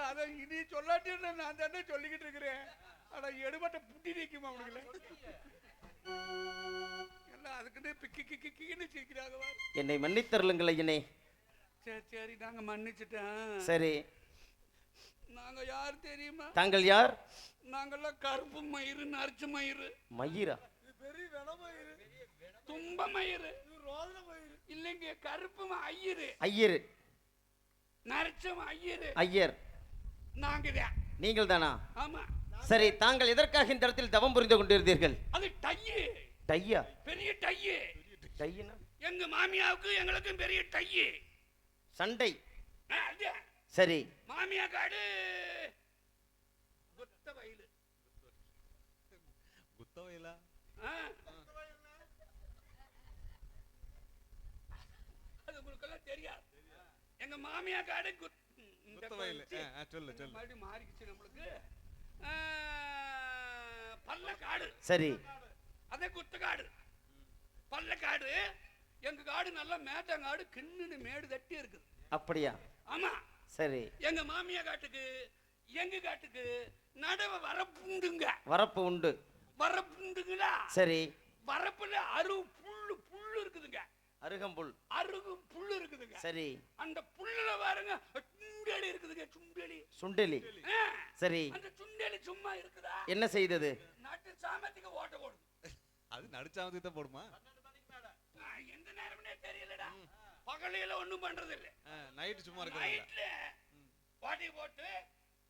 அதை இனி சொல்லாட்டி நான் தானே சொல்லிக்கிட்டு இருக்கிறேன். ஆனா எடுபட்ட புட்டி நிற்குமா அவனுக்குல எல்லாம் அதுக்குன்னு பிக்கி கிக்கின்னு சிரிக்கிறாங்க. என்னை மன்னித்தருளுங்கள் ஐயனே. சரி சரி நாங்க மன்னிச்சுட்டேன். சரி நாங்க யார் தெரியுமா? தாங்கள் யார்? நாங்கெல்லாம் கருப்பு மயிறு நரிச்ச மயிறு. மயிரா? பெரிய வெணமயிறு தும்ப மயிறு ரோதன மயிறு இல்லைங்க கருப்பு ஐயரு. ஐயரு நரிச்ச ஐயரு. ஐயர் நாங்கதான். நீங்கள் தானா? ஆமா. சரி தாங்கள் எதற்காக இந்த இடத்தில் தவம் புரிந்து கொண்டிருந்தீர்கள்? அது டையு. டையா? பெரிய டையு. டையினா? எங்க மாமியாவுக்கு எங்களுக்கும் பெரிய டையு. சண்டை. சரி. மாமியா காடு குத்த வயலு. குத்த வயலா? அது உங்களுக்கெல்லாம் தெரியாது. எங்க மாமியா காடு குத்த வயலு. சொல்லு சொல்லு. மறுபடியும் மாறிக்கிச்சு நம்மளுக்கு. பல்லக்காடு. சரி. அதே குத்தக்காடு. பல்லக்காடு. எங்க காடு நல்லா மேட்டங்காடு கிண்ணுன்னு மேடு தட்டி இருக்குது. அப்படியா? ஆமா. சரி. எங்க மாமியா காட்டுக்கு எங்க காட்டுக்கு நடவ வரப்புண்டுங்க. வரப்பு உண்டு. வரப்புண்டுங்களா? சரி. வரப்புல புல்லு இருக்குதுங்க. அருகம்புல். புல்லு இருக்குதுங்க. சரி. அந்த புல்லுல பாருங்க சுண்டெலி இருக்குதுங்க. சுண்டெலி. சரி. அந்த சுண்டெலி சும்மா இருக்குதா? என்ன செய்தது? நட்டு சாமத்துக்கு ஓட்ட போடும். அது நடுச்சாமத்துக்கு தான் போடுமா? எந்த நேரம்னே தெரியலடா. பகலில ஒண்ணும் பண்றது இல்ல. நைட் சும்மா இருக்கு. நைட்ல ஓட்டி போட்டு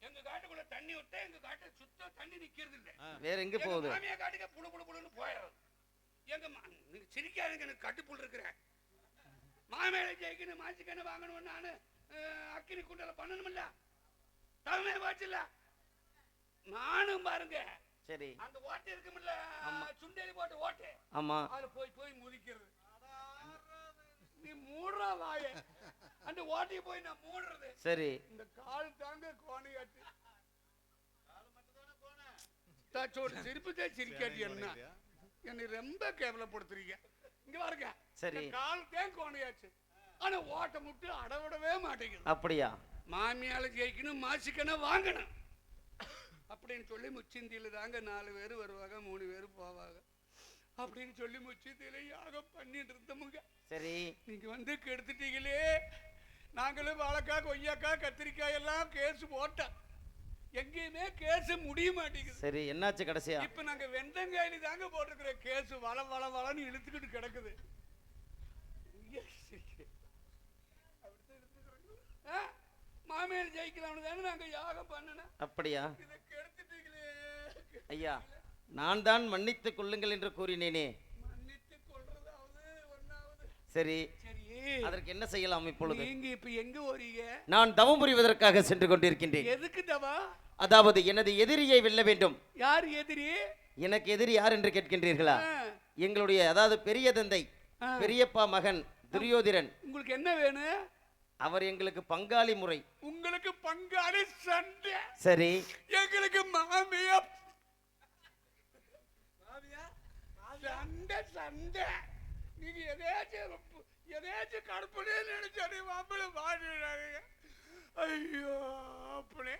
எங்க காட்டுக்குள்ள தண்ணி விட்டு எங்க காட்டுல சுத்த தண்ணி நிக்கிறது இல்ல. வேற எங்க போகுது? மாமியா காட்டுக்கு புளு போயிடும். எங்க நீங்க சிரிக்காதீங்க, எனக்கு கட்டுப்புள் இருக்கிறேன். மாமேல ஜெயிக்கணும் மாச்சிக்கணும் வாங்கணும். நானு அக்கினி குண்டல பண்ணணும்ல. தவமே வாச்சல நானும் பாருங்க. சரி. அந்த ஓட்டை இருக்கும்ல சுண்டேலி போட்டு ஓட்டை. ஆமா. அதுல போய் முதிக்கிறது. நீ மூடுறா வாய. அந்த ஓட்டையை போய் நான் மூடுறது. சரி. இந்த கால் தாங்க கோணையாட்டு. தாச்சோட சிரிப்புதே சிரிக்காட்டி என்ன என்னை ரொம்ப கேவலப்படுத்துறீங்க. இங்க பாருங்க. சரி. கால் தான் கோணையாச்சு. ஆனா ஓட்டை முட்டு அடவிடவே மாட்டேங்குது. அப்படியா? மாமியால ஜெயிக்கணும் மாசிக்கணும் வாங்கணும் அப்படின்னு சொல்லி முச்சிந்தியில தாங்க 4 பேர் வருவாங்க, 3 பேர் போவாங்க அப்படின்னு சொல்லி முச்சிந்தியில யாகம் பண்ணிட்டு இருந்தோமுங்க. சரி. நீங்க வந்து கெடுத்துட்டீங்களே. நாங்களும் வாழைக்காய் கொய்யாக்காய் கத்திரிக்காய் எல்லாம் கேஸ் போட்டோம். எங்கேயுமே கேஸ் முடிய மாட்டேங்குது. சரி என்னாச்சு கடைசியா? இப்ப நாங்க வெந்தங்காயில தாங்க போட்டிருக்கிற கேஸ் வளன்னு இழுத்துக்கிட்டு கிடக்குது. மாமியார் ஜெயிக்கலாம்னு தானே நாங்க யாகம் பண்ணணும். அப்படியா? ஐயா நான் தான் மன்னித்துக் கொள்ளுங்கள் என்று கூறினேனே. மன்னித்துக் கொள்றதாவது ஒண்ணாவது. சரி. அதற்கு என்ன செய்யலாம் இப்பொழுது? நீங்க இப்ப எங்க வரீங்க? நான் தவம் புரிவதற்காக சென்று கொண்டிருக்கின்றேன். எதுக்கு தவா? அதாவது எனது எதிரியை வெல்ல வேண்டும். யார் எதிரி? எனக்கு எதிரி யார் என்று கேட்கின்றீர்களா? எங்களுடைய அதாவது பெரிய தந்தை பெரியப்பா மகன் துரியோதனன். உங்களுக்கு என்ன வேணும்? அவர் எங்களுக்கு பங்காளி முறை. உங்களுக்கு பங்காளி சண்டை. சரி. எங்களுக்கு மாமியா சண்டை. நீங்க எதாச்சும் கற்பனை நினைச்சாரு மாப்பிள்ள பாடுறாங்க. ஐயோ அப்படி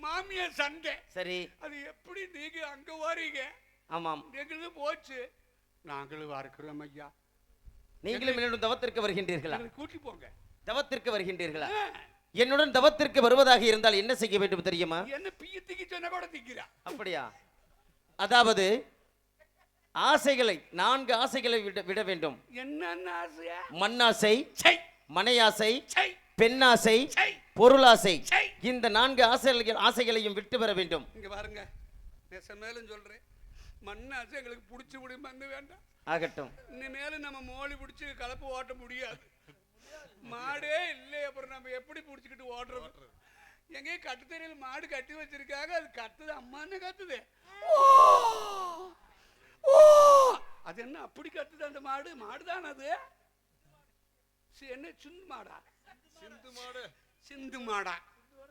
மாமியா சண்டை. சரி. அது எப்படி நீங்க அங்க வரீங்க? ஆமாம். எங்களுக்கு போச்சு. நாங்களும் இருக்கிறோம் ஐயா. நீங்களும் என்னுடன் தவத்திற்கு வருகின்றீர்களா? கூட்டி போங்க. தவத்திற்கு வருகின்றீர்களா? என்னுடன் தவத்திற்கு வருவதாக இருந்தால் என்ன செய்ய வேண்டும் தெரியுமா? என்ன பியத்திக்கு சொன்ன கூட திக்கிறா. அப்படியா? அதாவது ஆசைகளை 4 ஆசைகளை விட வேண்டும். என்னென்ன ஆசையா? மண்ணாசை, மனையாசை, பெண்ணாசை, பொருளாசை. இந்த 4 ஆசைகளையும் விட்டு வர வேண்டும். இங்க பாருங்க, மேலும் சொல்றேன். மண்ணாசை எங்களுக்கு பிடிச்சி முடி மண்ணு வேண்டாம். ஆகட்டும். இனிமேலும் நம்ம மோளி பிடிச்சி கலப்பு ஓட்ட முடியாது. மாடே இல்லை, அப்புறம் நம்ம எப்படி பிடிச்சிக்கிட்டு ஓட்டுறது? எங்கேயும் கட்டுத்தறியில் மாடு கட்டி வச்சிருக்காங்க. அது கத்துது, அம்மான்னு கத்துது. அது என்ன அப்படி கத்துது அந்த மாடு? மாடுதான் அது. என்ன சிந்து மாடா? சிந்து மாடா.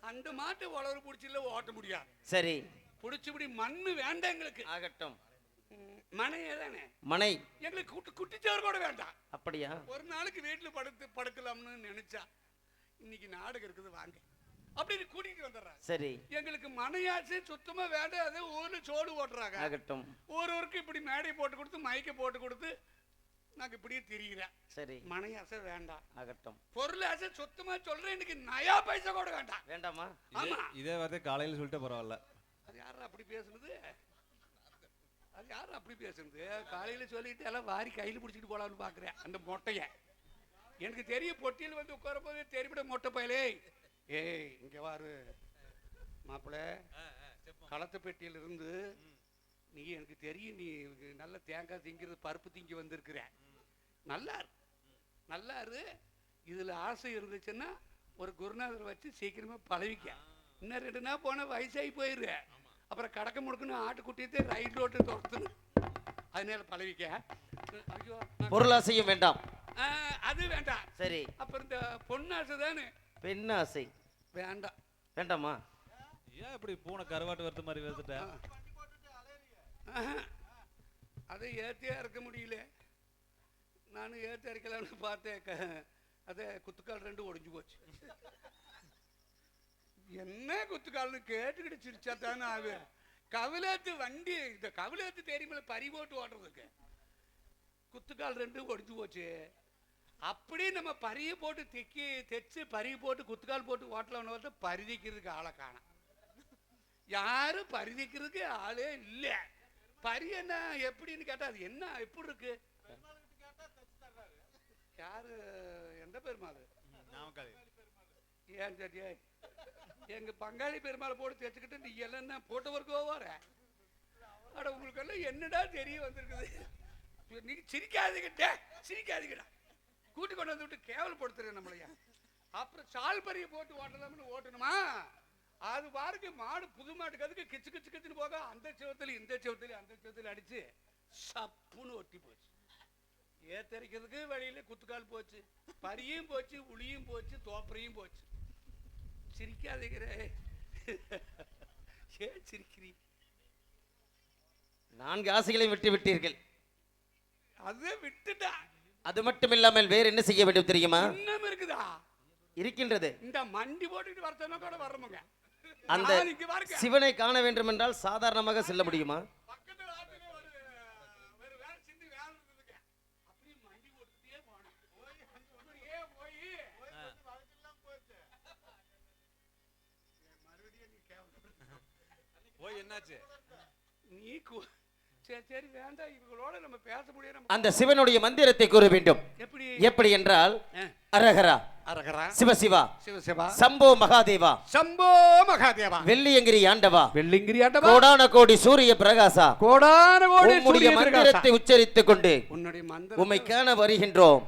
அந்த மாட்டு வளர பிடிச்சில ஓட்ட முடியாது. சரி. பிடிச்சபடி மண்ணு வேண்டாம் எங்களுக்கு. ஆகட்டும். மனையே தானே மனை. எங்களுக்கு குட்டிச்சாறு கூட வேண்டாம். அப்படியா? ஒரு நாளைக்கு வீட்டுல படுக்கலாம்னு நினைச்சா இன்னைக்கு நாடகம் இருக்குது வாங்க. அப்படின்னு கூட்டிட்டு வந்துடுறாங்க. சரி, எங்களுக்கு மனையாசை சுத்தமா வேண்டாம். அது ஊர்ல சோடு ஓட்டுறாங்க. ஆகட்டும். ஒருவருக்கு இப்படி மேடை போட்டு கொடுத்து மைக்க போட்டு கொடுத்து நாங்க இப்படியே திரிகிறேன். சரி, மனையாசை வேண்டாம். ஆகட்டும். பொருள் ஆசை சுத்தமா சொல்றேன். எனக்கு நயா பைசா கூட வேண்டாம். வேண்டாமா? ஆமா. இதே வார்த்தை காலையில சொல்லிட்டு பரவாயில்ல. அது யாரும் அப்படி பேசுனது? அது யாரும் அப்படி பேசுனது? காலையில சொல்லிட்டு எல்லாம் வாரி கையில் பிடிச்சிட்டு போலாம்னு பாக்குறேன். அந்த மொட்டைய எனக்கு தெரிய பொட்டியில் வந்து உட்கார போது தெரிவிட மொட்டை பயலே. ஏய் இங்க வாரு மாப்பிள்ள, களத்து பெட்டியில இருந்து நீ எனக்கு தெரியும், நீ நல்ல தேங்காய் திங்கிறது பருப்பு திங்கி வந்திருக்கிற. நல்லா இரு, நல்லா இரு. இதுல ஆசை இருந்துச்சுன்னா ஒரு குருநாதர் வச்சு சீக்கிரமா பழவிக்க. இன்னும் 2 நாள் போன வயசாகி போயிரு. அப்புறம் கடக்க முடுக்குன்னு ஆட்டுக்குட்டியத்தை ரைட் ரோட்டு துரத்துணும். அதனால பழவிக்க. ஐயோ, பொருளாசையும் வேண்டாம். அது வேண்டாம். சரி, அப்புறம் இந்த பொண்ணாசை தானே. பெண்ணாசை வேண்டாம். வேண்டாமா? ஏன் இப்படி பூனை கருவாட்டு வருது மாதிரி வருதுட்ட? அதை ஏத்தியா இருக்க முடியல. நானும் ஏற்றி அரைக்கலாம்னு பார்த்தேன். அதை குத்துக்கால் 2 ஒடிஞ்சு போச்சு. என்ன குத்துக்கால்னு கேட்டுக்கிட்டு சிரிச்சா தானே ஆகு. கவிலாத்து வண்டி, இந்த கவிலாத்து தெரியுமில்ல பறி போட்டு ஓட்டுறதுக்கு, குத்துக்கால் 2 ஒடிஞ்சு போச்சு. அப்படி நம்ம பறிய போட்டு தைச்சு பறிய போட்டு குத்துக்கால் போட்டு ஓட்டலாம்னு பரிதிக்கிறதுக்கு ஆளை காணோம். யாரும் பரிதிக்கிறதுக்கு ஆளே இல்லை. பரி என்ன எப்படின்னு கேட்டா அது என்ன எப்படி இருக்கு? யாரு எந்த பெருமாள்? ஏன் சரியா எங்க பங்காளி பெருமாளை போட்டு தைச்சுக்கிட்டு நீ எல்லாம் போட்டவருக்கோ வர. அட உங்களுக்கு எல்லாம் என்னடா தெரிய வந்திருக்குது. நீங்க சிரிக்காதீங்கடா, சிரிக்காதீங்கடா. கூட்டி கொண்டு வந்து விட்டு கேவலப்படுத்துறேன் நம்மளையா. அப்புறம் சால் பறியை போட்டு ஓட்டலாம்னு ஓட்டணுமா? அது பாருங்க, மாடு புது மாட்டுக்கு அதுக்கு கிச்சு கிச்சு கிச்சுன்னு போக அந்த செவத்துல இந்த செவத்துல அந்த செவத்துல அடிச்சு சப்புன்னு ஒட்டி போச்சு. ஏத்தரிக்கிறதுக்கு வழியில குத்துக்கால் போச்சு, பரியும் போச்சு, உளியும் போச்சு, தோப்பரையும் போச்சு. சிரிக்காதீங்கிற. ஏன் சிரிக்கிறீ? 4 ஆசைகளையும் விட்டு விட்டீர்கள். அதை விட்டுட்டா. அது மட்டும் இல்லாமல் வேற என்ன செய்ய வேண்டும் தெரியுமா? இன்னும் இருக்குதா? இருக்கின்றது. இந்த மண்டி போட்டுட்டு வரத்தன கூட வரமுங்க. அந்த சிவனை காண வேண்டும் என்றால் சாதாரணமாக செல்ல முடியுமா? பக்கத்துல ஆத்துக்கு ஒரு வேலை சிந்தி வேலை இருக்குதுங்க. அப்படியே மண்டி போட்டுட்டே போணும். மறுபடியும் நீ போய் என்னாச்சு? நீ சரி வேண்டாம், இவங்களோட நம்ம பேச முடியும். அந்த சிவனுடைய மந்திரத்தை கூற வேண்டும். எப்படி எப்படி என்றால் அரஹரா அரஹரா, சிவசிவா சிவசிவா, சம்போ மகாதேவா, சம்போ மகாதேவா, வெள்ளியங்கிரி ஆண்டவா, வெள்ளியங்கிரி ஆண்டவா, கோடான கோடி சூரிய பிரகாசா, கோடான கோடி உம்முடைய மந்திரத்தை உச்சரித்துக் கொண்டு உன்னுடைய மந்திரம் உம்மை காண வருகின்றோம்.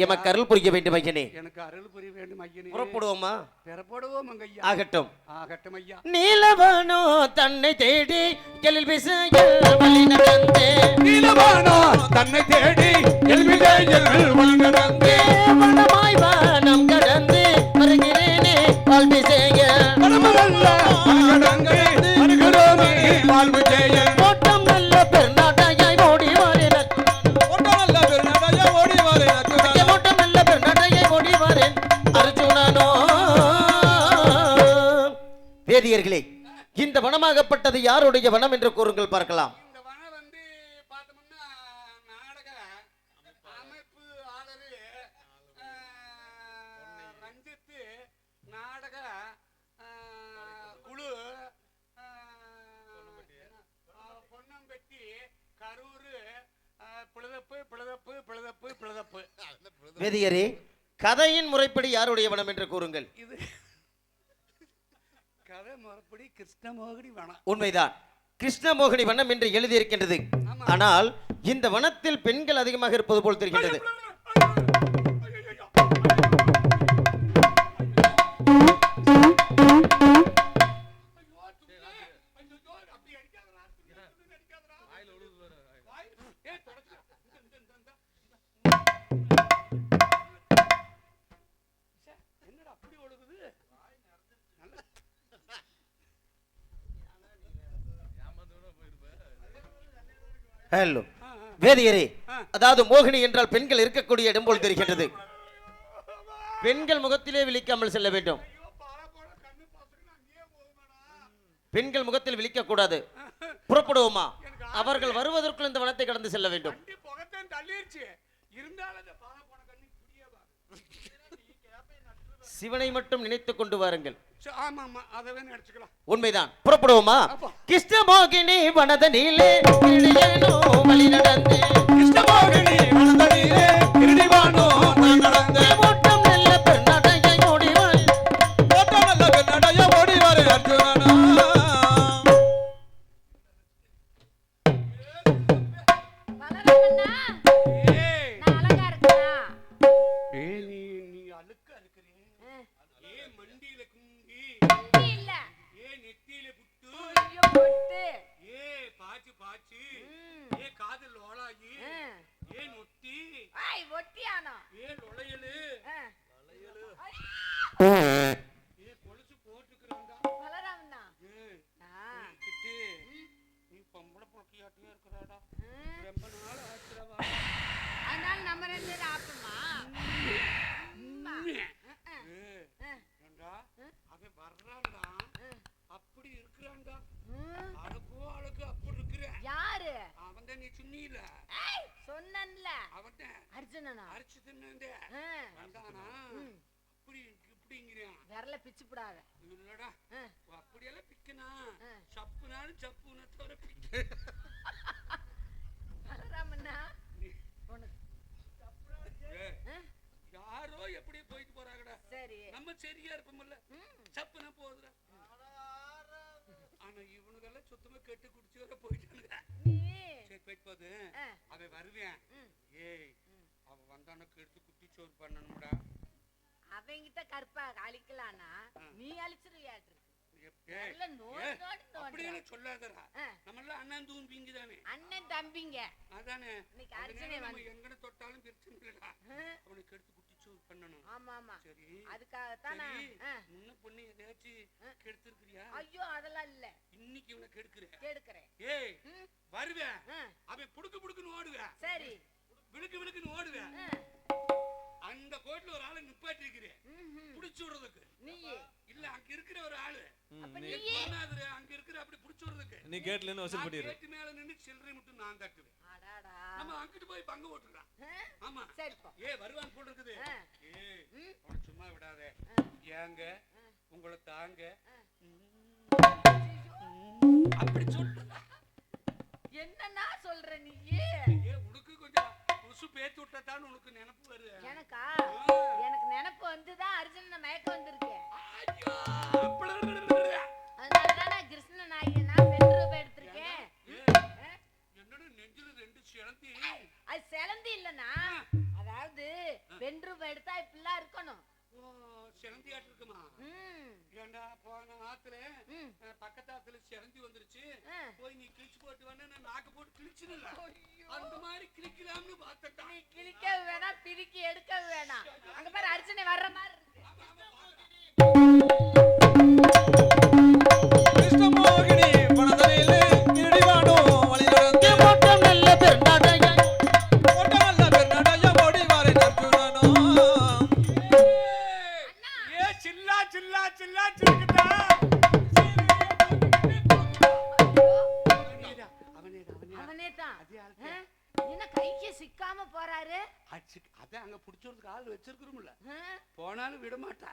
எமக்கு அருள் புரிய வேண்டும் ஐயனே. எனக்கு அருள் புரிய வேண்டும் ஐயனே. புறப்படுவோமா? புறப்படுவோம் ஐயா. ஆகட்டும், ஆகட்டும் ஐயா. நீலவானோ தன்னை தேடி எழில் விசையில் வழி நடந்தே, நீலவானோ தன்னை தேடி எழில் விசையில் வழி நடந்தே, வனமாய் வானம் கடந்து வருகிறேனே வாழ்வு செய்ய, வனமல்ல கடந்து வருகிறோமே வாழ்வு செய்ய, ஓட்டம் நல்ல பெருநாட்டையாய் ஓடி வாரேன், ஓட்டம் நல்ல பெருநாட்டையாய் ஓடி வாரேன் அர்ஜுனனோ. வேதியர்களே, இந்த வனமாகப்பட்டது யாருடைய வனம் என்று கூறுங்கள் பார்க்கலாம். இந்த வனம் வந்து பார்த்தோம்னா நாடக அமைப்பு ஆளரு ரஞ்சித்து நாடக குழு பொன்னம்பட்டி கரூர் பிளதப்பு பிளதப்பு பிளதப்பு பிளதப்பு. வேதியரே, கதையின் முறைப்படி யாருடைய வனம் என்று கூறுங்கள். இது கதை முறைப்படி கிருஷ்ணமோகினி வனம். உண்மைதான், கிருஷ்ணமோகினி வனம் என்று எழுதியிருக்கின்றது. ஆனால் இந்த வனத்தில் பெண்கள் அதிகமாக இருப்பது போல் தெரிகின்றது. என்னடா அப்படி ஒழுகுது? ஹலோ வேதியரே, அதாவது மோகினி என்றால் பெண்கள் இருக்கக்கூடிய இடம் போல் தெரிகின்றது. பெண்கள் முகத்திலே விழிக்காமல் செல்ல வேண்டும். பெண்கள் முகத்தில் விழிக்க கூடாது. புறப்படுவோமா? அவர்கள் வருவதற்குள் இந்த வனத்தை கடந்து செல்ல வேண்டும். வண்டி புகத்தையும் தள்ளிருச்சு. இருந்தாலும் அந்த பானை போன கண்ணி புரியவா? சிவனை மட்டும் நினைத்துக் கொண்டு வாருங்கள். ஆமா ஆமா, அதவே நினைச்சுக்கலாம். உண்மைதான். புறப்படுவோமா? கிருஷ்ணமோகினி வனதனிலே கிளியனோ வழி நடந்து, கிருஷ்ணமோகினி வனதனிலே கிருடிவானோ நான் நடந்து, ஓட்டம் நல்ல பெண்ணடையை ஓடிவாள், ஓட்டம் நல்ல பெண்ணடைய ஓடிவாரு அர்ஜுனனா. வளரவண்ணா, ஏய் நான் அழகா இருக்கேனா? ஏய், நீ அழுக்க அழுக்குறே. ஏய் மண்டியில குங்கி, குங்கி இல்ல, ஏய் நெத்தியில புட்டு, ஐயோ பொட்டு. ஏய் பாச்சு பாச்சு, ஏய் காதுல ஓளாயி, ஏய் நொட்டி, ஐய் ஒட்டியானோ. ஏய் லொளையலு, ஐ, ஏய் கொலுசு போட்டுக்கறேன்டா. வளரவண்ணா, ஏய் நான், கிட்டு, நீ பொம்பளை பொக்கியாட்டியா இருக்கறாடா. ரொம்ப நாள் ஆச்சுடா. அதனால நம்ம ரெண்டு பேரும் ஆப்பமா? ஏண்டா அவன் வர்றான்டா, அப்படி இருக்கிறான்டா. அழகோ அழகு அப்படி இருக்கிற. யாரு? அவன் தான் நீ சொன்னீல, ஏய், சொன்னன்ல, அவன் தான் அர்ஜுனனா? அரிச்சு தின்னே வந்தானா. அப்படி இப்படிங்கிறான். விரல பிச்சு போடாத. இல்லடா, அப்படியெல்லாம் பிக்கனா ஆ. சப்புனாலும் சப்புன தவிர பிக்க. வளரவண்ணா, உனக்கு யாரோ எப்படி போயிட்டு போறாங்கடா. சரி. நம்ம சரியா இருப்போம்ல, சப்புனா போகுதுடா. ஆனா இவனுக்கெல்லாம் சுத்தமா கெட்டு குடிச்சு வர போயிட்டானுங்க. நீ சரி போயிட்டு போகுது. அவன் வருவேன். ஏய் அவன் வந்தானுக்கு எடுத்து குட்டி சோறு பண்ணணும்டா. அவங்கிட்ட கற்பா அழிக்கலானா நீ அழிச்சிருவியாட்டு இருக்கு. ஏய், நல்ல நோடு நோடு அப்படின்னு நோடு. சொல்லாதடா. நம்ம எல்லாம் அண்ணன் தூம்பிங்க தானே. அண்ணன் தம்பிங்க. அதானே. இன்னைக்கு அதனால அர்ஜுனே நம்ம வந்து. எங்கன தொட்டாலும் பிரச்சனை இல்லடா. அவனுக்கு எடுத்து குட்டி சோறு பண்ணணும். ஆமா ஆமா. சரி. அதுக்காகத்தான் நான். முன்ன பொண்ணு ஏதாச்சும் கெடுத்திருக்கிறியா? ஐயோ அதெல்லாம் இல்ல. இன்னைக்கு இவனை கெடுக்கிறேன். கேடுக்கறேன். ஏய் வருவேன். அவன் புடுக்கு புடுக்குன்னு ஓடுவேன். சரி. விழுக்கு விழுக்குன்னு ஓடுவேன். அந்த கோட்ல ஒரு ஆளை நிப்பாட்டி இருக்கிறேன். புடிச்சு விடுறதுக்கு. நீ இல்ல அங்க இருக்கிற ஒரு ஆளு. அப்ப நீ அங்க இருக்கிற அப்படி புடிச்சு விடுறதுக்கு. நீ கேட்ல இருந்து வசூல் பண்ணிரு. கேட் மேல நின்னு சில்லறை மட்டும் நான் தட்டுவேன். அடாடா. நம்ம அங்கிட்டு போய் பங்கு ஓட்டுறலாம். ஆமா. சரி போ. ஏய் வருவான் போல இருக்குது. ஏய் அவன சும்மா விடாதே. ஏங்க உங்களை தாங்க. அப்படி சொல்ற. என்னன்னா சொல்ற நீ? ஏய் உனக்கு கொஞ்சம் உசு பேத்து விட்டதான்னு உனக்கு நினைப்பு வருது. எனக்கா? எனக்கு நினைப்பு வந்துதான் அர்ஜுனன் மயக்கம் வந்திருக்கு. ஐயோ அதனால தான் நான் கிருஷ்ணன் ஆகிய நான் பெண் ரூபம் எடுத்திருக்கேன். என்னோட நெஞ்சில ரெண்டு சிலந்தி. அது சிலந்தி இல்லனா, அதாவது பெண் ரூபம் எடுத்தா இப்படிலாம் இருக்கணும். ஓ சிலந்தியாட்டு இருக்குமா? ஏண்டா போன ஆத்துல பக்கத்து ஆத்துல சிலந்தி வந்துருச்சு. போய் நீ கிழிச்சு போட்டு வேணா நான் நாக்கு போட்டு கிழிச்சுல. அந்த மாதிரி கிழிக்கலாம்னு பார்த்தா நீ கிழிக்க வேணாம், பிரிக்கி எடுக்க வேணாம். அங்க பாரு அர்ஜுனே வர்ற மாதிரி இருக்கு. கிருஷ்ணமோகினி வனதனிலே கிருடிவானோ வழி நடந்து, ஓட்டம் நல்ல பெண்ணடையை, ஓட்டம் நல்ல பெண்ணடைய ஓடிவாரு அர்ஜுனனா. ஏ சில்லா சில்லா சில்லா சில்லுடா. அவனே தான். என்ன கைக்கு சிக்காம போறாரு? அதான் அங்க புடிச்சுறதுக்கு ஆள் வச்சிருக்கிறோம்ல. போனாலும் விட மாட்டா.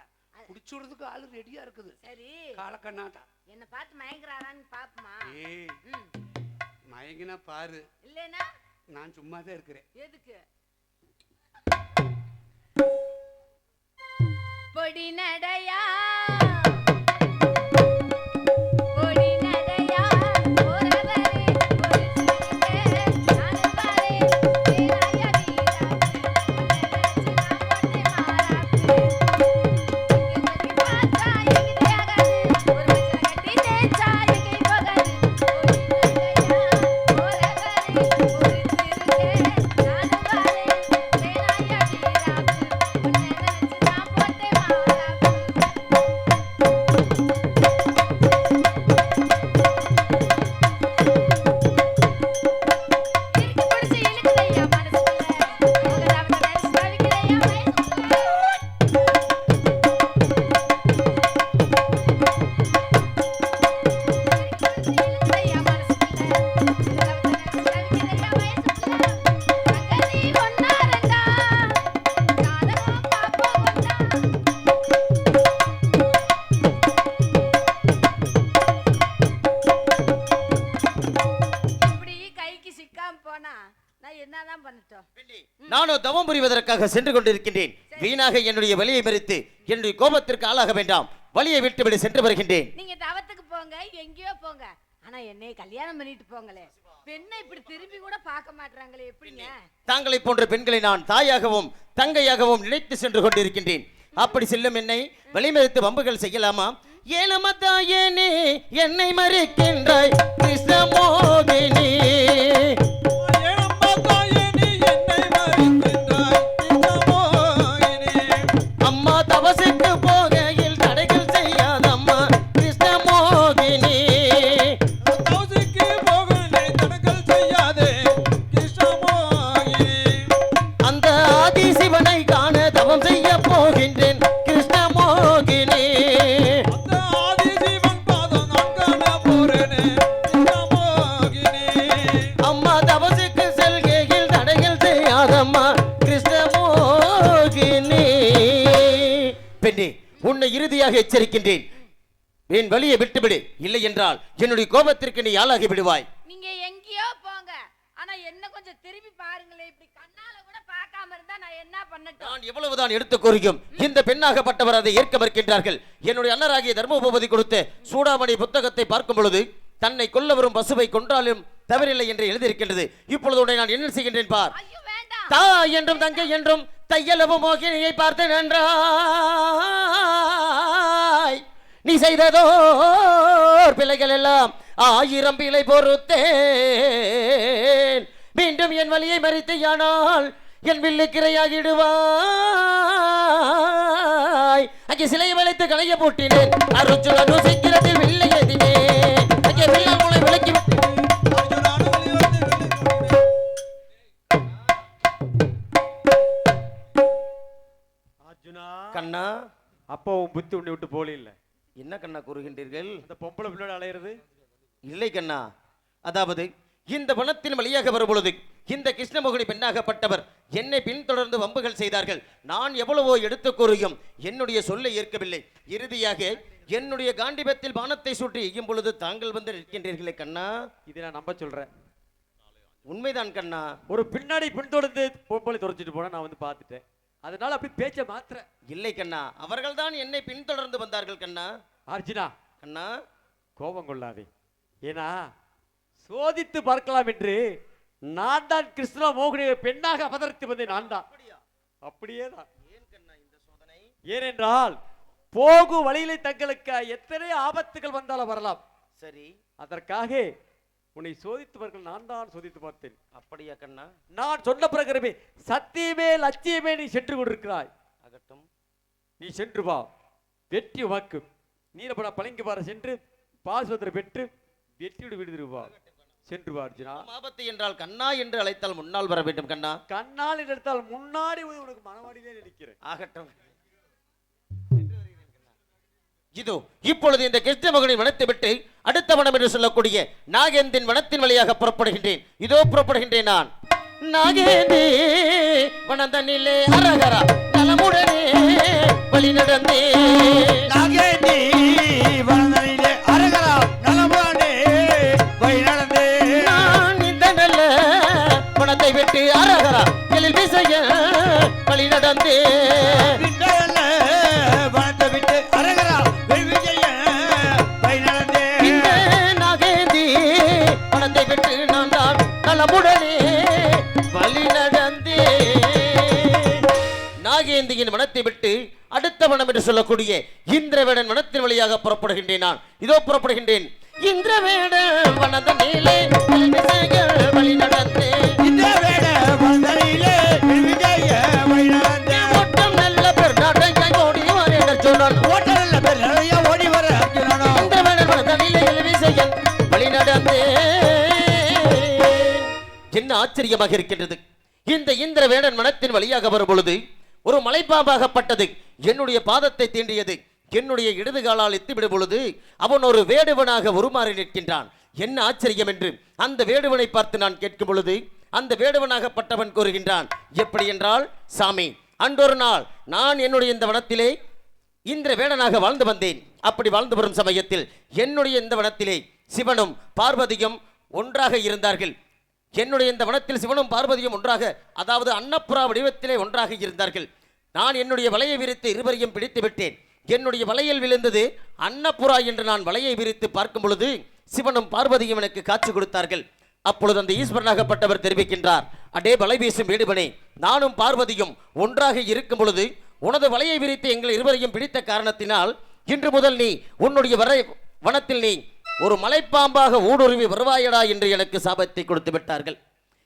புடிச்சுறதுக்கு ஆளு ரெடியா இருக்குது. சரி. காலக்கண்ணாட்டா. என்ன பார்த்து மயங்கறாரான்னு பாப்பமா? ஏய் மயங்கினா பாரு. இல்லனா நான் சும்மா தான் இருக்கிறேன். எதுக்கு? பொடி நடையா பொடி நடையா போறவரே ஒரு சிறுகே நானுவாரே தேராய வீராச்சு உன்னை நினைச்சு நான் போட்டே மாறாச்சு இங்கு பாச்சா எங்கிட்டே ஆகாது ஒரு மச்சல கட்டி தேச்சா எங்கை போகாது பொடி நடையா போறவரே ஒரு சிறுகே நானுவாரே தேராய வீராச்சு உன்னை நினைச்சு நான் போட்டே மாறாச்சு புரிவதற்காக சென்று கொண்டிருக்கின்றேன். வீணாக என்னுடைய வலியை மறித்து என்னுடைய கோபத்திற்கு ஆளாக வேண்டாம். வலியை விட்டுவிடு, சென்று வருகின்றேன். நீங்க தவத்துக்கு போங்க, எங்கேயோ போங்க, ஆனா என்னை கல்யாணம் பண்ணிட்டு போங்களே. பெண்ணை இப்படி திரும்பி கூட பார்க்க மாட்டாங்களே, எப்படிங்க? தாங்களை போன்ற பெண்களை நான் தாயாகவும் தங்கையாகவும் நினைத்து சென்று கொண்டிருக்கின்றேன். அப்படி செல்லும் என்னை வழிமறித்து வம்புகள் செய்யலாமா? ஏனமத்தாயனே என்னை மறிக்கின்றாய் கிருஷ்ணமோகினி. அம்மா தவசுக்கு போகையில் தடைகள் செய்யாதம்மா கிருஷ்ணமோகினி. அந்த ஆதி சிவனை காண தவம் செய்ய போகின்றேன் கிருஷ்ணமோகினி. அம்மா தவசுக்கு செல்கையில் தடைகள் செய்யாதம்மா கிருஷ்ணமோகினி. பெண்ணே, உன்னை இறுதியாக எச்சரிக்கின்றேன். என் வழியை விட்டுவிடு, இல்லை என்றால் என்னுடைய கோபத்திற்கு நீ ஆளாகி விடுவாய். நீங்க எங்கேயோ போங்க, ஆனா என்ன கொஞ்சம் திரும்பி பாருங்களே. இப்படி கண்ணால கூட பார்க்காம இருந்தா நான் என்ன பண்ணட்டும்? நான் எவ்வளவுதான் எடுத்து கூறியும் இந்த பெண்ணாகப்பட்டவர் அதை ஏற்க மறுக்கின்றார்கள். என்னுடைய அண்ணராகிய தர்மபூபதி கொடுத்த சூடாமணி புத்தகத்தை பார்க்கும் பொழுது தன்னை கொல்ல வரும் பசுவை கொன்றாலும் தவறில்லை என்று எழுதியிருக்கின்றது. இப்பொழுது உன்னை நான் என்ன செய்கின்றேன் பார். ஐயோ வேண்டாம். தாய் என்றும் தங்கை என்றும் தையலவு மோகினியை பார்த்து நன்றாய் நீ செய்ததோர் பிள்ளைகள் எல்லாம் 1000 பிழை பொறுத்தேன். மீண்டும் என் வழியை மறித்து யானால் என் வில்லு கிரையாகிடுவாய். அங்கே சிலையை வளைத்து களைய போட்டினேன். அருச்சுரனு சீக்கிரத்தில் வில்லை ஏதினேன். அங்கே வில்ல மூளை விளக்கி கண்ணா. அப்போ உன் புத்தி உன்னை விட்டு போல இல்ல. என்ன கண்ணா கூறுகின்றீர்கள்? அந்த பொம்பளை பின்னாடி அலையிறது இல்லை கண்ணா. அதாவது இந்த வனத்தின் வழியாக வரும்பொழுது இந்த கிருஷ்ணமோகினி பெண்ணாகப்பட்டவர் என்னை பின்தொடர்ந்து வம்புகள் செய்தார்கள். நான் எவ்வளவோ எடுத்து கூறியும் என்னுடைய சொல்லை ஏற்கவில்லை. இறுதியாக என்னுடைய காண்டிபத்தில் பானத்தை சுற்றி எய்யும் பொழுது தாங்கள் வந்து நிற்கின்றீர்களே கண்ணா. இதை நான் நம்ப சொல்றேன். உண்மைதான் கண்ணா. ஒரு பின்னாடி பின்தொடர்ந்து பொம்பளை துடைச்சிட்டு போனா நான் வந்து பார்த்துட்டேன். அதனால அப்படி பேச்ச மாத்திர. இல்லை கண்ணா, அவர்கள் தான் என்னை பின்தொடர்ந்து வந்தார்கள் கண்ணா. அர்ஜுனா கண்ணா, கோபம் கொள்ளாதே. ஏன்னா சோதித்து பார்க்கலாம் என்று நான் தான் கிருஷ்ண மோகினியை பெண்ணாக அவதரித்து வந்தேன். நான் தான். அப்படியே தான். ஏனென்றால் போகு வழியிலே தங்களுக்கு எத்தனை ஆபத்துகள் வந்தாலும் வரலாம். சரி, அதற்காக உன்னை சோதித்தவர்கள் நான் தான் சோதித்து பார்த்தேன். அப்படியா கண்ணா? நான் சொன்ன பிரகாரமே சத்தியமே லட்சியமே நீ சென்று கொண்டிருக்கிறாய். ஆகட்டும், நீ சென்று வா, வெற்றி உமக்கு. நீலபட பழங்கி பார சென்று பாசுவதரை பெற்று வெற்றியோடு விடுதிருவா. சென்று வா அர்ஜுனா. ஆபத்து என்றால் கண்ணா என்று அழைத்தால் முன்னால் வர வேண்டும் கண்ணா. கண்ணால் எடுத்தால் முன்னாடி உனக்கு மனவாடியிலே நிற்கிறேன். ஆகட்டும். இதோ இப்பொழுது இந்த கிருஷ்ணமோகினி வனத்தை விட்டு அடுத்த வனம் என்று சொல்லக்கூடிய நாகேந்தின் வனத்தின் வழியாக புறப்படுகின்றேன். இதோ புறப்படுகின்றேன் நான். நாகேந்தி வனந்தனிலே அரகரா நலமுடனே வழி நடந்தே. நாகேந்தி வனந்தனிலே அரகரா நலமுடனே வழி நடந்தே. நான் இந்த நல்ல வனத்தை விட்டு அரகரா எழில் விசைய வழி நடந்தே. நாகேந்தியின் வனத்தை விட்டு அடுத்த வனம் என்று சொல்லக்கூடிய இந்திரவேடன் வனத்தின் வழியாக புறப்படுகின்றேன் நான். இதோ புறப்படுகின்றேன். இந்திரவேடன் வனதனிலே வழி நடந்தே. ஓட்டம் நல்ல பேர் நாட்டை ஓடி வர சொன்னான். இந்திரவேடன் வனதனிலே வழி நடந்தே. என்ன ஆச்சரியமாக இருக்கின்றது. இந்த இந்திரவேடன் வனத்தின் வழியாக வரும் பொழுது ஒரு மலைப்பாம்பாகப்பட்டது என்னுடைய பாதத்தை தீண்டியது. என்னுடைய இடது காலால் எத்திவிடும் பொழுது அவன் ஒரு வேடுவனாக உருமாறி நிற்கின்றான். என்ன ஆச்சரியம் என்று அந்த வேடுவனை பார்த்து நான் கேட்கும் பொழுது அந்த வேடுவனாகப்பட்டவன் கூறுகின்றான். எப்படி என்றால், சாமி, அன்றொரு நாள் நான் என்னுடைய இந்த வனத்திலே இந்திர வேடனாக வாழ்ந்து வந்தேன். அப்படி வாழ்ந்து வரும் சமயத்தில் என்னுடைய இந்த வனத்திலே சிவனும் பார்வதியும் ஒன்றாக இருந்தார்கள். என்னுடைய இந்த வனத்தில் சிவனும் பார்வதியும் ஒன்றாக, அதாவது அன்னப்புறா வடிவத்திலே ஒன்றாக இருந்தார்கள். நான் என்னுடைய வலையை விரித்து இருவரையும் பிடித்து விட்டேன். என்னுடைய வலையில் விழுந்தது அன்னப்புறா என்று நான் வலையை விரித்து பார்க்கும் பொழுது சிவனும் பார்வதியும் எனக்கு காட்சி கொடுத்தார்கள். அப்பொழுது அந்த ஈஸ்வரனாகப்பட்டவர் தெரிவிக்கின்றார், அடே வலை வீசும் வேடுவனே, நானும் பார்வதியும் ஒன்றாக இருக்கும் பொழுது உனது வலையை விரித்து எங்கள் இருவரையும் பிடித்த காரணத்தினால் இன்று முதல் நீ உன்னுடைய வனத்தில் நீ ஒரு மலைப்பாம்பாக ஊடுருவி வருவாயடா என்று எனக்கு சாபத்தை கொடுத்து விட்டார்கள்.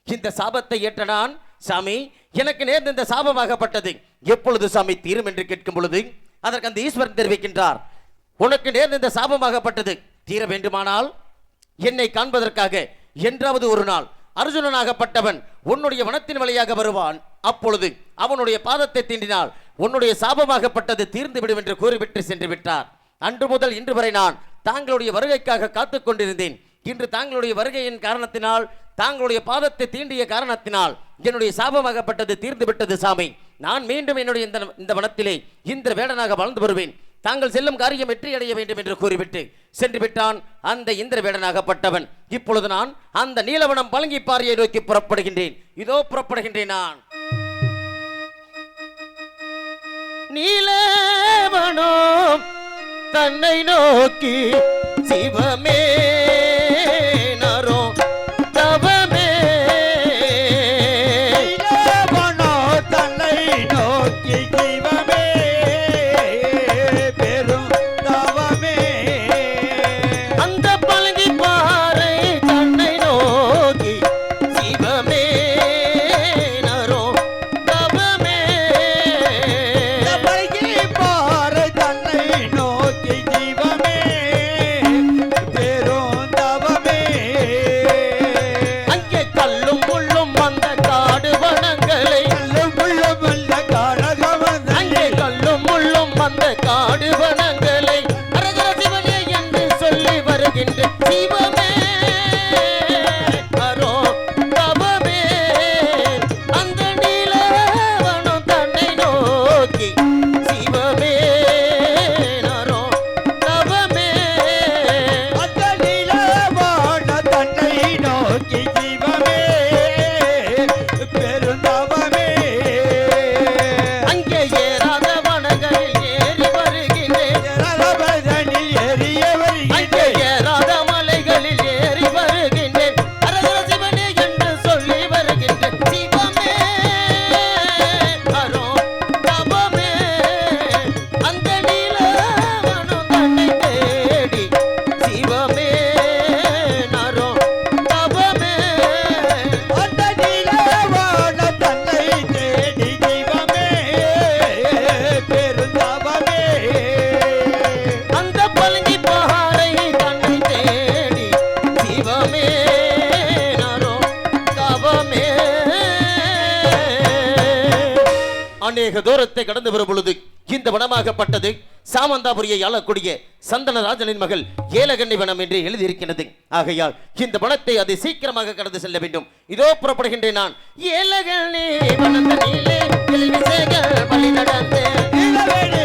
இந்த சாபத்தை ஏற்ற நான், சாமி எனக்கு நேர்ந்த இந்த சாபமாகப்பட்டது எப்பொழுது சாமி தீரும் என்று கேட்கும் பொழுது அதற்கு அந்த ஈஸ்வரன் தெரிவிக்கின்றார், உனக்கு நேர்ந்த இந்த சாபமாகப்பட்டது தீர வேண்டுமானால் என்னை காண்பதற்காக என்றாவது ஒரு நாள் அர்ஜுனனாகப்பட்டவன் உன்னுடைய வனத்தின் வழியாக வருவான். அப்பொழுது அவனுடைய பாதத்தை தீண்டினால் உன்னுடைய சாபமாகப்பட்டது தீர்ந்து விடும் என்று கூறிவிட்டு சென்று விட்டார். அன்று முதல் இன்று வரை நான் தாங்களுடைய வருகைக்காக காத்துக் கொண்டிருந்தேன். இன்று தாங்களுடைய வருகையின் காரணத்தினால், தாங்களுடைய பாதத்தை தீண்டிய காரணத்தினால் என்னுடைய சாபமாகப்பட்டது தீர்ந்து விட்டது சாமி. நான் மீண்டும் என்னுடைய இந்த வனத்திலே இந்திர வேடனாக வாழ்ந்து வருவேன். தாங்கள் செல்லும் காரியம் வெற்றி அடைய வேண்டும் என்று கூறிவிட்டு சென்று விட்டான் அந்த இந்திர வேடனாகப்பட்டவன். இப்பொழுது நான் அந்த நீலவனம் பழங்கிப்பாறையை நோக்கி புறப்படுகின்றேன். இதோ புறப்படுகின்றேன் நான். நீலவனம் தன்னை நோக்கி சிவமே நரோ தவமே, நீலவனோ தன்னை நோக்கி சிவமே பெரும் தவமே, அந்த பழங்கிப்பாறை தன்னை நோக்கி சிவமே நரோ தவமே, பழகிப்பாறை தன்னை நோக்கி சிவமே பெரும் தவமே, அங்கே கல்லும் முள்ளும் அந்த காடு வனங்களை, முள்ளும் உள்ள காடகவன் அங்கே கல்லும் முள்ளும் அந்த காடு வனங்களை அரகர சிவனே என்று சொல்லி வருகின்ற சிவமே அரோ தவமே, அந்த நீலவனம் தன்னை நோக்கி சிவமே அரோ தவமே, அந்த நீலவான தன்னை நோக்கி சிவமே பெருந்தவமே, அங்கே ஏறாத வனங்களில் ஏறி வருகின்றேன், ஜலபதனில் எரியவர் அங்கே ஏறாத மலைகளில் ஏறி வருகின்றேன், அரகர சிவனே என்று சொல்லி வருகின்றேன் சிவமே அரோ தவமே, அந்த நீலவனம் தன்னை தேடி சிவமே அரோ தவமே, அந்த நீலவான தன்னை தேடி சிவமே பெருந்தவமே, அந்த பழங்கிப்பாறை தன்னை தேடி சிவமே அரோ தவமே. அநேக தூரத்தை கடந்து வரும் பொழுது இந்த வனமாகப்பட்டது சாமந்தாபுரியை ஆளக்கூடிய சந்தனராஜனின் மகள் ஏலகண்ணி வனம் என்று எழுதியிருக்கிறது. ஆகையால் இந்த வனத்தை அது சீக்கிரமாக கடந்து செல்ல வேண்டும். இதோ புறப்படுகின்றேன் நான். ஏலகண்ணி வனத்தினிலே எழில்மிசைகள் வழி நடந்து இளவேணி